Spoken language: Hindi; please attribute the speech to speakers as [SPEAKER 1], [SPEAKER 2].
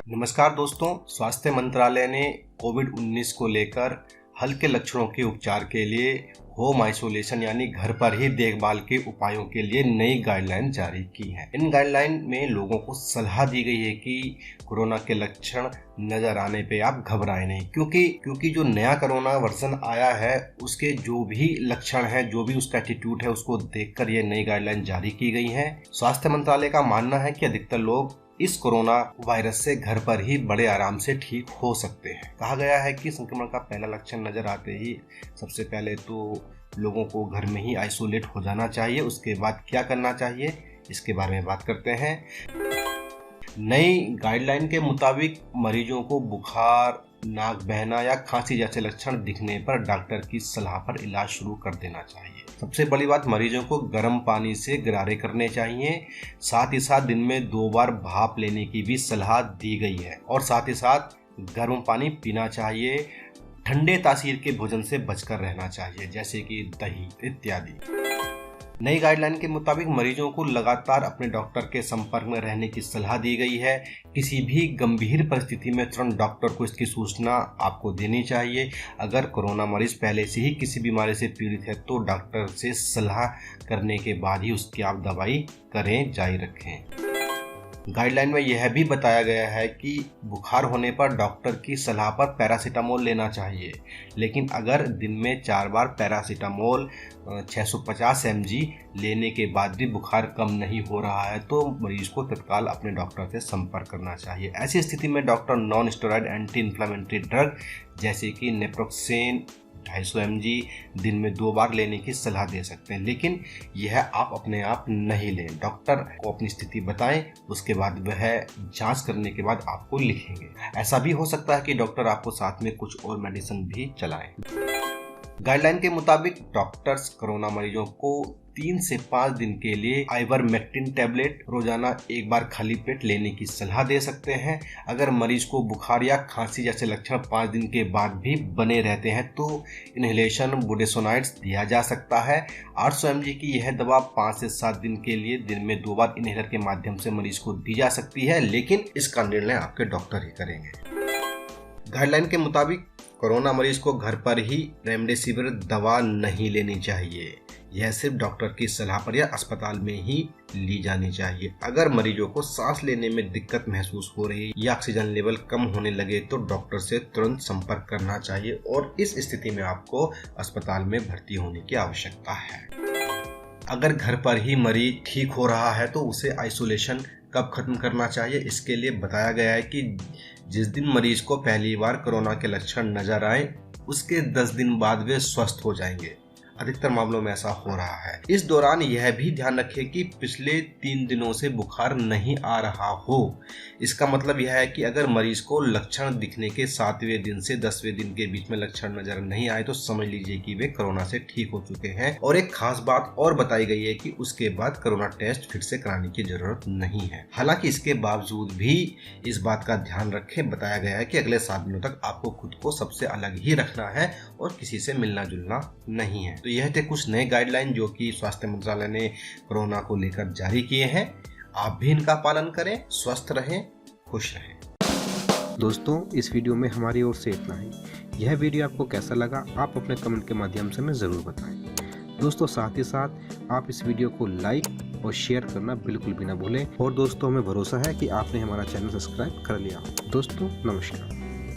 [SPEAKER 1] नमस्कार दोस्तों, स्वास्थ्य मंत्रालय ने कोविड-19 को लेकर हल्के लक्षणों के उपचार के लिए होम आइसोलेशन यानी घर पर ही देखभाल के उपायों के लिए नई गाइडलाइन जारी की है। इन गाइडलाइन में लोगों को सलाह दी गई है कि कोरोना के लक्षण नजर आने पे आप घबराएं नहीं, क्योंकि जो नया कोरोना वर्जन आया है उसके जो भी लक्षण हैं, जो भी उसका एटीट्यूड है, उसको देखकर ये नई गाइडलाइन जारी की गई है। स्वास्थ्य मंत्रालय का मानना है कि अधिकतर लोग इस कोरोना वायरस से घर पर ही बड़े आराम से ठीक हो सकते हैं। कहा गया है कि संक्रमण का पहला लक्षण नजर आते ही सबसे पहले तो लोगों को घर में ही आइसोलेट हो जाना चाहिए। उसके बाद क्या करना चाहिए, इसके बारे में बात करते हैं। नई गाइडलाइन के मुताबिक मरीजों को बुखार, नाक बहना या खांसी जैसे लक्षण दिखने पर डॉक्टर की सलाह पर इलाज शुरू कर देना चाहिए। सबसे बड़ी बात, मरीजों को गर्म पानी से गरारे करने चाहिए। साथ ही साथ दिन में 2 बार भाप लेने की भी सलाह दी गई है और साथ ही साथ गर्म पानी पीना चाहिए। ठंडे तासीर के भोजन से बचकर रहना चाहिए, जैसे कि दही इत्यादि। नई गाइडलाइन के मुताबिक मरीजों को लगातार अपने डॉक्टर के संपर्क में रहने की सलाह दी गई है। किसी भी गंभीर परिस्थिति में तुरंत डॉक्टर को इसकी सूचना आपको देनी चाहिए। अगर कोरोना मरीज पहले से ही किसी बीमारी से पीड़ित है तो डॉक्टर से सलाह करने के बाद ही उसकी आप दवाई करें, जारी रखें। गाइडलाइन में यह भी बताया गया है कि बुखार होने पर डॉक्टर की सलाह पर पैरासीटामोल लेना चाहिए, लेकिन अगर दिन में 4 बार पैरासीटामोल 650 mg लेने के बाद भी बुखार कम नहीं हो रहा है तो मरीज को तत्काल अपने डॉक्टर से संपर्क करना चाहिए। ऐसी स्थिति में doctor non steroid anti inflammatory drug जैसे कि नेप्रोक्सेन 250 mg दिन में 2 बार लेने की सलाह दे सकते हैं, लेकिन यह आप अपने आप नहीं लें। डॉक्टर को अपनी स्थिति बताएं, उसके बाद वह जांच करने के बाद आपको लिखेंगे। ऐसा भी हो सकता है कि डॉक्टर आपको साथ में कुछ और मेडिसिन भी चलाएं। गाइडलाइन के मुताबिक डॉक्टर्स कोरोना मरीजों को 3 से 5 दिन के लिए आइवरमेक्टिन टैबलेट रोजाना 1 बार खाली पेट लेने की सलाह दे सकते हैं। अगर मरीज को बुखार या खांसी जैसे लक्षण 5 दिन के बाद भी बने रहते हैं तो इन्हेलेशन बुडेसोनाइड्स दिया जा सकता है। 800 mg की यह दवा 5 से 7 दिन के लिए दिन में 2 बार इन्हेलर के माध्यम से मरीज को दी जा सकती है, लेकिन इसका निर्णय आपके डॉक्टर ही करेंगे। गाइडलाइन के मुताबिक कोरोना मरीज को घर पर ही रेमडेसिविर दवा नहीं लेनी चाहिए। यह सिर्फ डॉक्टर की सलाह पर या अस्पताल में ही ली जानी चाहिए। अगर मरीजों को सांस लेने में दिक्कत महसूस हो रही या ऑक्सीजन लेवल कम होने लगे तो डॉक्टर से तुरंत संपर्क करना चाहिए और इस स्थिति में आपको अस्पताल में भर्ती होने की आवश्यकता है। अगर घर पर ही मरीज ठीक हो रहा है तो उसे आइसोलेशन कब खत्म करना चाहिए, इसके लिए बताया गया है कि जिस दिन मरीज को पहली बार कोरोना के लक्षण नजर आए उसके 10 दिन बाद वे स्वस्थ हो जाएंगे। अधिकतर मामलों में ऐसा हो रहा है। इस दौरान यह भी ध्यान रखें कि पिछले 3 दिनों से बुखार नहीं आ रहा हो। इसका मतलब यह है कि अगर मरीज को लक्षण दिखने के 7वें दिन से 10वें दिन के बीच में लक्षण नजर नहीं आए तो समझ लीजिए कि वे कोरोना से ठीक हो चुके हैं। और एक खास बात और बताई गई है कि उसके बाद कोरोना टेस्ट फिर से कराने की जरूरत नहीं है। हालांकि इसके बावजूद भी इस बात का ध्यान रखें, बताया गया है कि अगले 7 दिनों तक आपको खुद को सबसे अलग ही रखना है और किसी से मिलना जुलना नहीं है। तो यह थे कुछ नए गाइडलाइन जो कि स्वास्थ्य मंत्रालय ने कोरोना को लेकर जारी किए हैं। आप भी इनका पालन करें, स्वस्थ रहें, खुश रहें।
[SPEAKER 2] दोस्तों, इस वीडियो में हमारी ओर से इतना ही। यह वीडियो आपको कैसा लगा आप अपने कमेंट के माध्यम से हमें ज़रूर बताएं। दोस्तों, साथ ही साथ आप इस वीडियो को लाइक और शेयर करना बिल्कुल भी ना भूलें। और दोस्तों, हमें भरोसा है कि आपने हमारा चैनल सब्सक्राइब कर लिया। दोस्तों, नमस्कार।